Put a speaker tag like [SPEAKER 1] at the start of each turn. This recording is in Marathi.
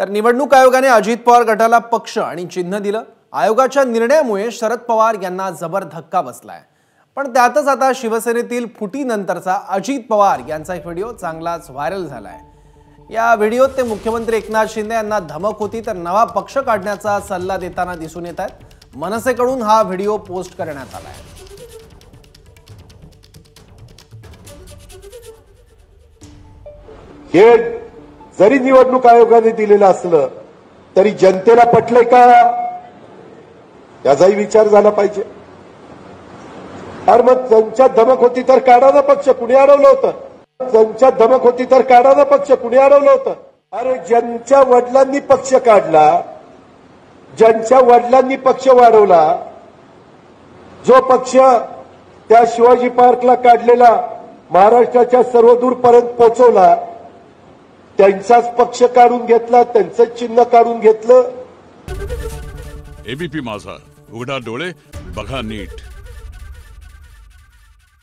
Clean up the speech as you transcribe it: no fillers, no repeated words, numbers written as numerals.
[SPEAKER 1] तर निवडणूक आयोगाने अजित पवार गटाला पक्ष आणि चिन्ह दिलं। आयोगाच्या निर्णयामुळे शरद पवार यांना जबर धक्का बसलाय। पण त्यातच आता शिवसेनेतील फुटीनंतरचा अजित पवार यांचा एक व्हिडिओ चांगलाच व्हायरल झालाय। या व्हिडिओत ते मुख्यमंत्री एकनाथ शिंदे यांना धमक होती तर नवा पक्ष काढण्याचा सल्ला देताना दिसून येत आहेत। मनसेकडून हा व्हिडिओ पोस्ट करण्यात आलाय।
[SPEAKER 2] हे जरी निवडणूक आयोगाने दिलेलं असलं तरी जनतेला पटलंय का याचाही विचार झाला पाहिजे। अरे मग त्यांच्या धमक होती तर काढा ना पक्ष, कुणी अडवलं होतं? त्यांच्या धमक होती तर काढा ना पक्ष, कुणी अडवलं होतं? अरे ज्यांच्या वडिलांनी पक्ष काढला, ज्यांच्या वडिलांनी पक्ष वाढवला, जो पक्ष त्या शिवाजी पार्कला काढलेला महाराष्ट्राच्या सर्वदूरपर्यंत पोहोचवला, त्यांचाच पक्ष काढून घेतला, त्यांचं चिन्ह काढून घेतलं।
[SPEAKER 3] एबीपी माझा, उघडा डोळे बघा नीट।